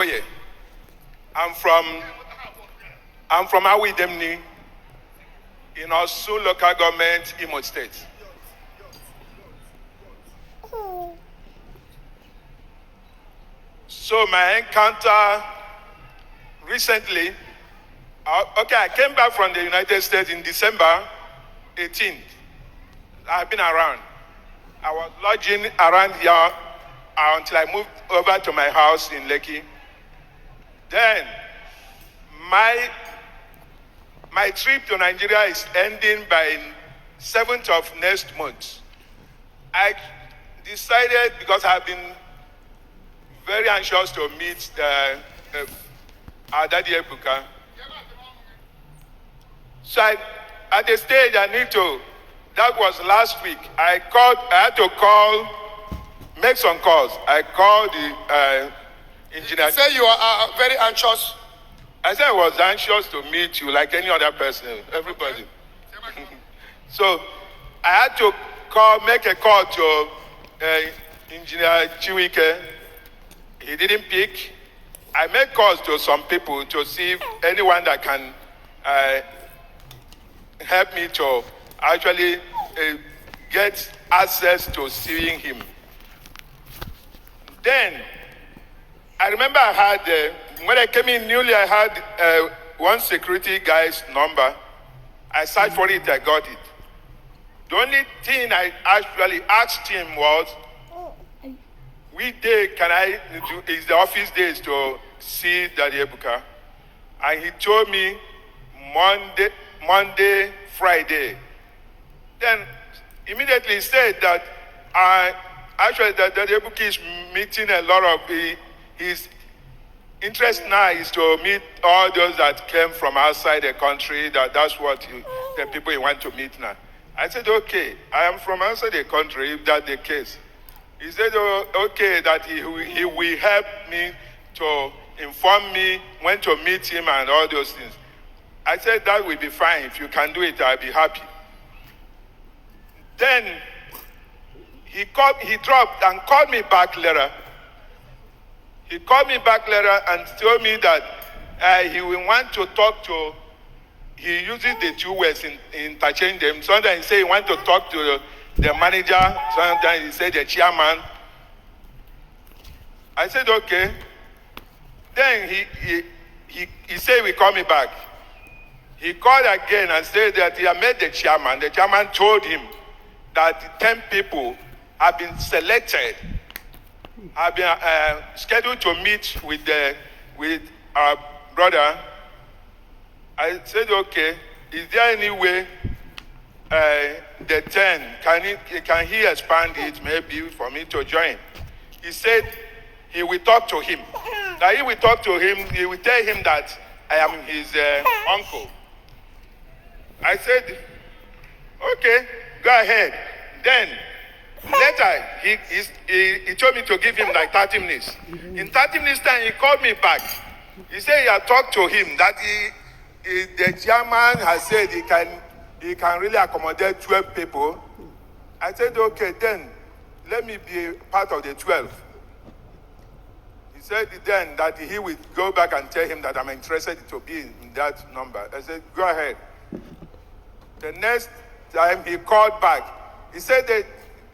Yeah. I'm from Awidemni in Osun local government, Imo State. So my encounter recently, I came back from the United States in December 18th. I've been around. I was lodging around here until I moved over to my house in Lekki. Then my trip to Nigeria is ending by 7th of next month. I decided, because I've been very anxious to meet our daddy Ebuka. So at the stage that was last week, I had to make some calls. I called the engineer. You say you are very anxious. I said I was anxious to meet you like any other person, everybody. So I had to make a call to Engineer Chiwike. He didn't pick. I made calls to some people to see if anyone that can help me to actually get access to seeing him. Then I remember when I came in newly, I had one security guy's number. I searched for it, I got it. The only thing I actually asked him was, which day can I do, is the office days to see Daddy Ebuka? And he told me Monday, Friday. Then immediately he said that that Daddy Ebuka is meeting a lot of his interest now is to meet all those that came from outside the country. That's what the people he want to meet now. I said, okay, I am from outside the country, if that's the case. He said, okay, that he will help me to inform me when to meet him and all those things. I said, that will be fine. If you can do it, I'll be happy. Then he dropped and called me back later. He called me back later and told me that he will want to talk to, he uses the two words in interchange them. Sometimes he say he want to talk to the manager, sometimes he say the chairman. I said, okay. Then he said he will call me back. He called again and said that he had met the chairman. The chairman told him that 10 people have been selected, have been scheduled to meet with our brother. I said, okay, is there any way the 10, can he expand it maybe for me to join? He said he will talk to him. That he will talk to him, he will tell him that I am his uncle. I said, okay, go ahead. Then later, he told me to give him like 30 minutes. In 30 minutes time, he called me back. He said he had talked to him, that the chairman has said he can really accommodate 12 people. I said, okay, then let me be part of the 12. He said then that he will go back and tell him that I'm interested to be in that number. I said, go ahead. The next time he called back, he said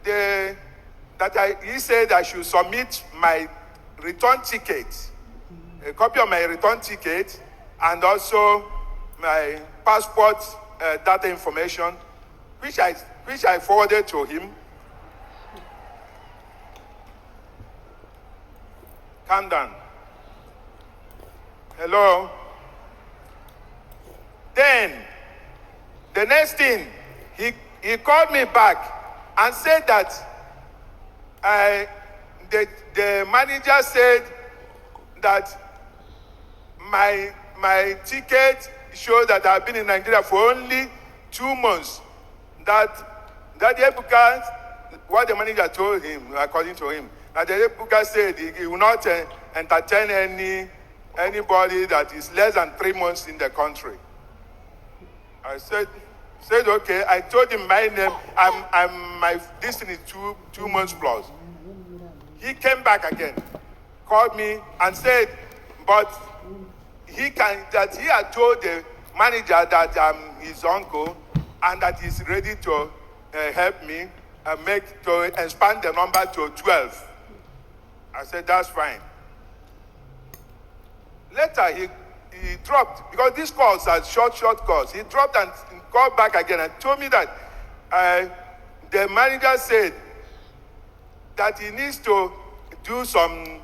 he said I should submit my return ticket, a copy of my return ticket, and also my passport data information, which I forwarded to him. Calm down. Hello. Then the next thing, he called me back and said that the manager said that my ticket showed that I've been in Nigeria for only 2 months. That Ebuka, what the manager told him, according to him, that the Ebuka said he will not entertain anybody that is less than 3 months in the country. I said, okay. I told him my name. My distance is 2 months plus. He came back again, called me and said but he had told the manager that I'm his uncle and that he's ready to help me to expand the number to 12. I said, that's fine. Later, he dropped, because these calls are short calls. He dropped and called back again and told me that the manager said that he needs to do some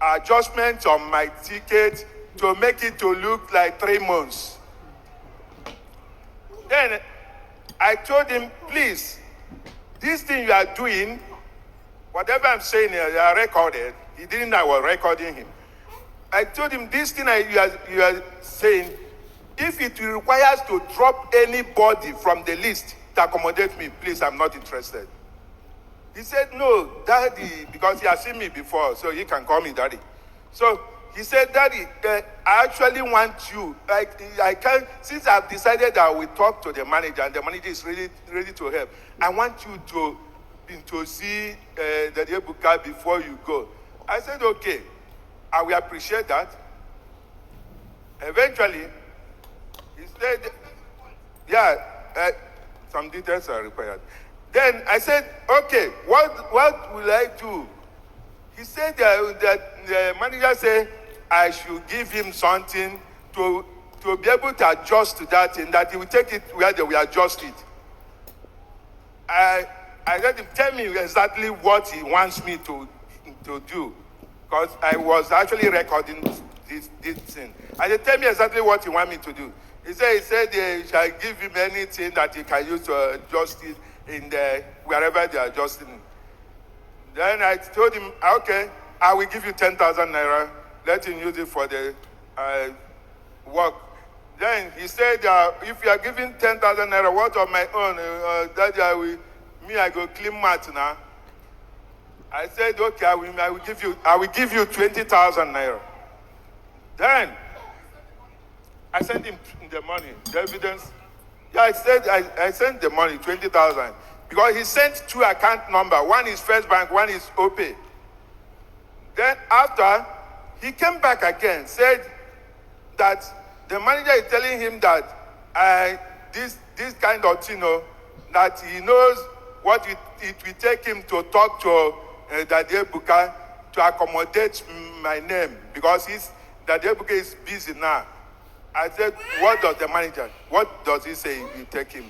adjustments on my ticket to make it to look like 3 months. Then I told him, please, this thing you are doing, whatever I'm saying here, I recorded. He didn't know I was recording him. I told him, this thing you are saying, if it requires to drop anybody from the list to accommodate me, please, I'm not interested. He said, no, Daddy, because he has seen me before, so he can call me Daddy. So he said, Daddy, I actually want you, I can't, since I've decided that I will talk to the manager, and the manager is ready to help, I want you to see the Ebuka before you go. I said, okay, I will appreciate that. Eventually, he said, yeah, some details are required. Then I said, okay, what will I do? He said that the manager said I should give him something to be able to adjust to that, and that he will take it where they will adjust it. I let him tell me exactly what he wants me to do, because I was actually recording this thing. I said, tell me exactly what you want me to do. He said they shall give him anything that he can use to adjust it in wherever they are adjusting. Then I told him, okay, I will give you 10,000 naira. Let him use it for the work. Then he said, if you are giving 10,000 naira, what on my own? That I go clean mat now. I said, okay, I will give you 20,000 naira. Then I sent him the money, the evidence. Yeah, I sent the money, 20,000, because he sent 2 account numbers. One is First Bank, one is OPay. Then after, he came back again, said that the manager is telling him that this kind of thing, that he knows what it will take him to talk to Daddy Ebuka to accommodate my name, because Daddy Ebuka is busy now. I said, what does the manager, what does he say you take him?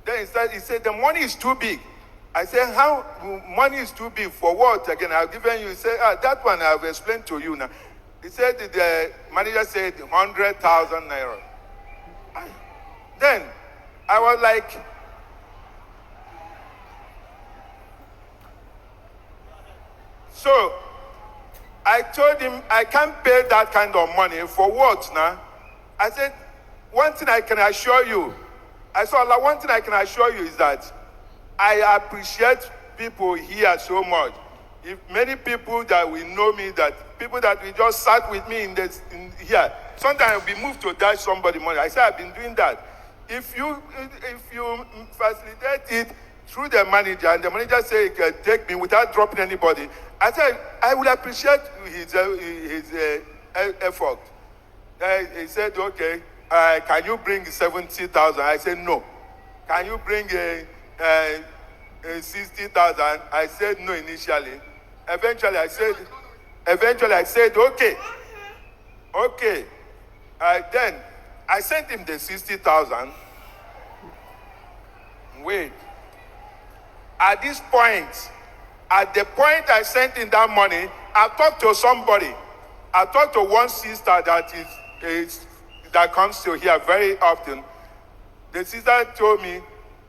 Then he said, the money is too big. I said, how money is too big for what? Again, I've given you. He said, that one I've explained to you now. He said, the manager said 100,000 naira. Then I was like, so I told him I can't pay that kind of money for what now? I said, one thing I can assure you, one thing I can assure you is that I appreciate people here so much. If many people that will know me, that people that will just sat with me in here, sometimes I'll be moved to dash somebody money. I said, I've been doing that. If you facilitate it through the manager, and the manager say he can take me without dropping anybody, I said, I would appreciate his effort. He said, okay, can you bring 70,000? I said, no. Can you bring 60,000? I said, no initially. Eventually I said, okay. Okay. Then I sent him the 60,000. Wait. At this point, at the point I sent in that money, I talked to somebody. I talked to one sister that comes to here very often. The sister told me,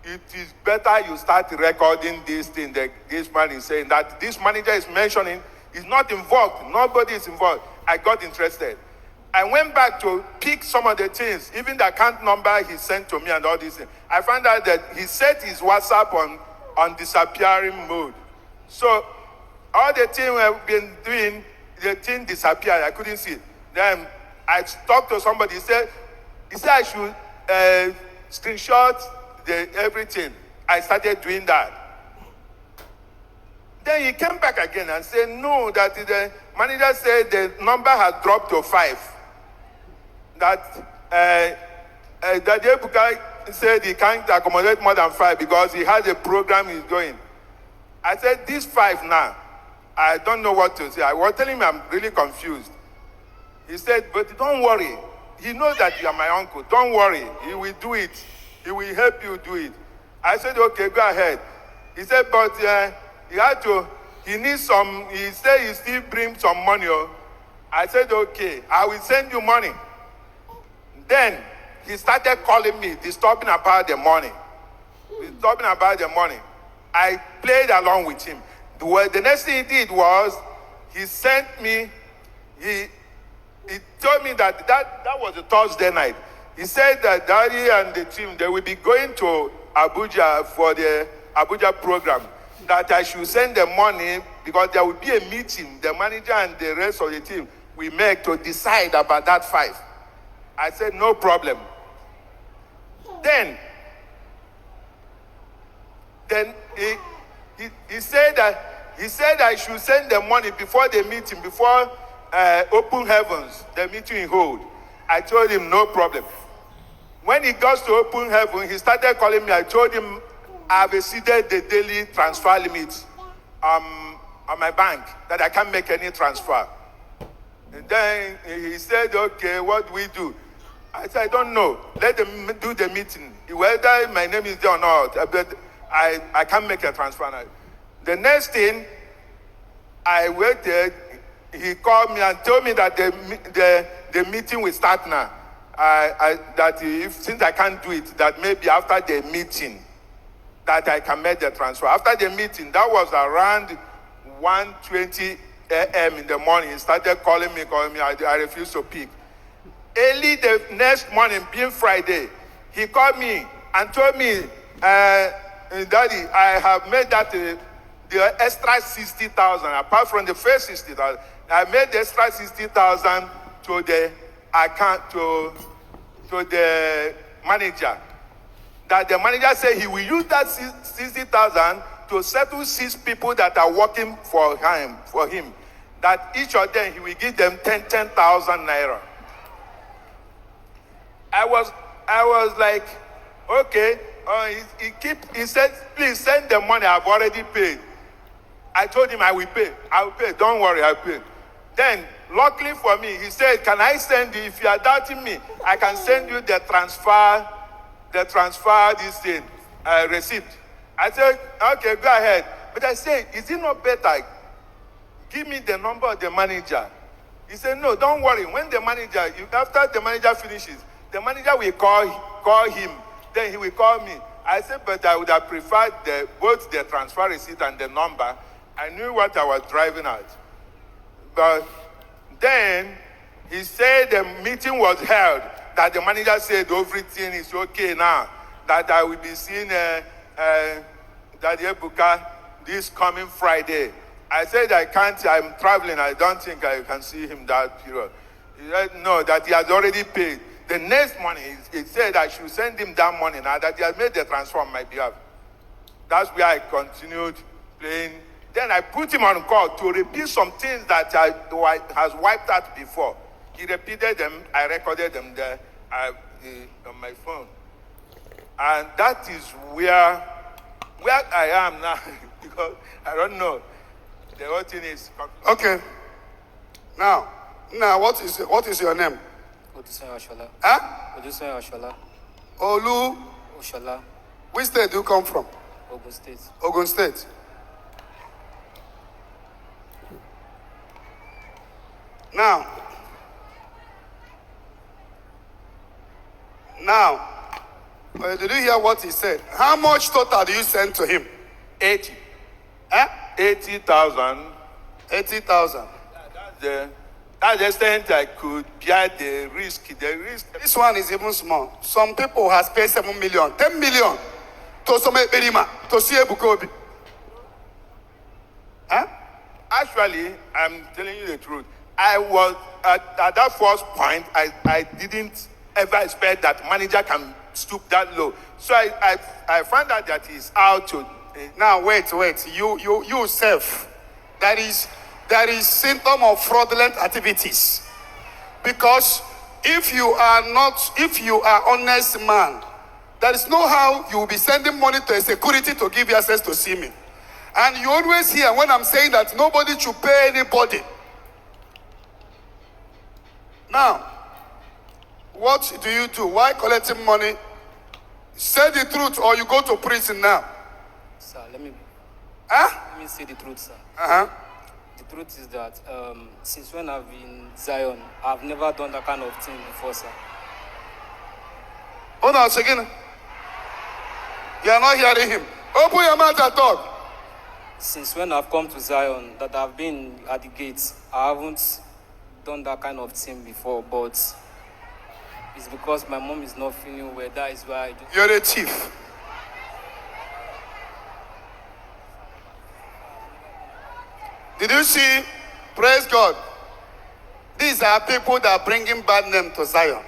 it is better you start recording this thing that this man is saying, that this manager is mentioning is not involved. Nobody is involved. I got interested. I went back to pick some of the things, even the account number he sent to me and all these things. I found out that he set his WhatsApp on disappearing mode. So all the things we've been doing, the thing disappeared. I couldn't see it. Then I talked to somebody. He said I should screenshot everything. I started doing that. Then he came back again and said, no, that manager said the number has dropped to 5. That Daddy Ebuka said he can't accommodate more than 5 because he has a program he's doing. I said, this 5 now, I don't know what to say. I was telling him I'm really confused. He said, but don't worry. He knows that you are my uncle. Don't worry. He will do it. He will help you do it. I said, okay, go ahead. He said, but he needs some, he said he still brings some money. I said, okay, I will send you money. Then he started calling me, disturbing about the money. I played along with him. The next thing he did was, he sent me, he told me that was a Thursday night. He said that Daddy and the team, they will be going to Abuja for the Abuja program, that I should send the money because there will be a meeting. The manager and the rest of the team will make to decide about that 5. I said, no problem. Then he said that I should send the money before the meeting, before Open Heavens, the meeting he hold. I told him no problem. When he got to Open Heaven, he started calling me. I told him I've exceeded the daily transfer limit on my bank, that I can't make any transfer. And then he said, okay, what do we do? I said, I don't know. Let them do the meeting. Whether my name is there or not, but I can't make a transfer now. The next thing, I waited. He called me and told me that the meeting will start now. Since I can't do it, that maybe after the meeting, that I can make the transfer. After the meeting, that was around 1:20 a.m. in the morning. He started calling me. I refused to pick. Early the next morning, being Friday, he called me and told me, Daddy, I have made that the extra 60,000. Apart from the first 60,000, I made the extra 60,000 to the account, to the manager. That the manager said he will use that 60,000 to settle 6 people that are working for him. That each of them, he will give them 10,000 naira. I was like, okay. He said, please send the money. I've already paid. I told him I will pay. Don't worry, I'll pay. Then, luckily for me, he said, can I send you, if you are doubting me, I can send you the transfer, this thing, receipt. I said, okay, go ahead. But I said, is it not better? Give me the number of the manager. He said, no, don't worry. When the manager, after the manager finishes, the manager will call him. Then he will call me. I said, but I would have preferred both the transfer receipt and the number. I knew what I was driving at. But then he said the meeting was held, that the manager said everything is okay now, that I will be seeing Daddy Ebuka this coming Friday. I said I can't, I'm traveling, I don't think I can see him that period. He said no, that he has already paid. The next morning, he said I should send him that money now, that he has made the transfer on my behalf. That's where I continued playing. Then I put him on call to repeat some things that has wiped out before. He repeated them, I recorded them there on my phone. And that is where I am now, because I don't know. The whole thing is... Okay. Now, what is your name? Odusoyin Oshola. Huh? Odusoyin Oshola. Olu. Oshola. Which state do you come from? Ogun State. Ogun State. Now, did you hear what he said? How much total do you send to him? 80. Huh? 80,000. 80,000. That's the extent I could bear the risk. This one is even small. Some people has paid 7 million, 10 million to some Eberima, to see Ebuka Obi. Huh? Actually, I'm telling you the truth. I was at that first point. I didn't ever expect that manager can stoop that low. So I found out that he's out to. Now wait. You self. That is, there is symptom of fraudulent activities. Because if you are honest man, there is no how you will be sending money to a security to give you access to see me. And you always hear when I'm saying that nobody should pay anybody. Now, what do you do? Why collecting money? Say the truth or you go to prison now. Sir, let me say the truth, sir. Uh-huh. The truth is that since when I've been in Zion, I've never done that kind of thing before, sir. Hold on a second. You are not hearing him. Open your mouth and talk. Since when I've come to Zion, that I've been at the gates, I haven't done that kind of thing before, but it's because my mom is not feeling well. That is why I do. You're a thief. Did you see? Praise God. These are people that are bringing bad name to Zion.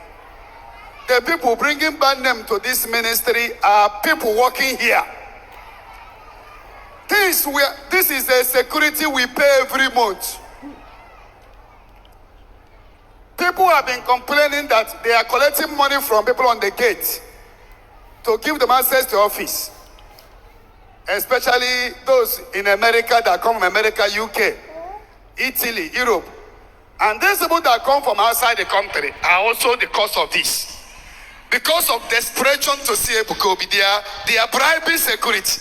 The people bringing bad name to this ministry are people working here. This is a security we pay every month. People have been complaining that they are collecting money from people on the gate to give them access to office. Especially those in America that come from America, UK, Italy, Europe. And these people that come from outside the country are also the cause of this. Because of desperation to see Ebuka Obi, they are bribing security.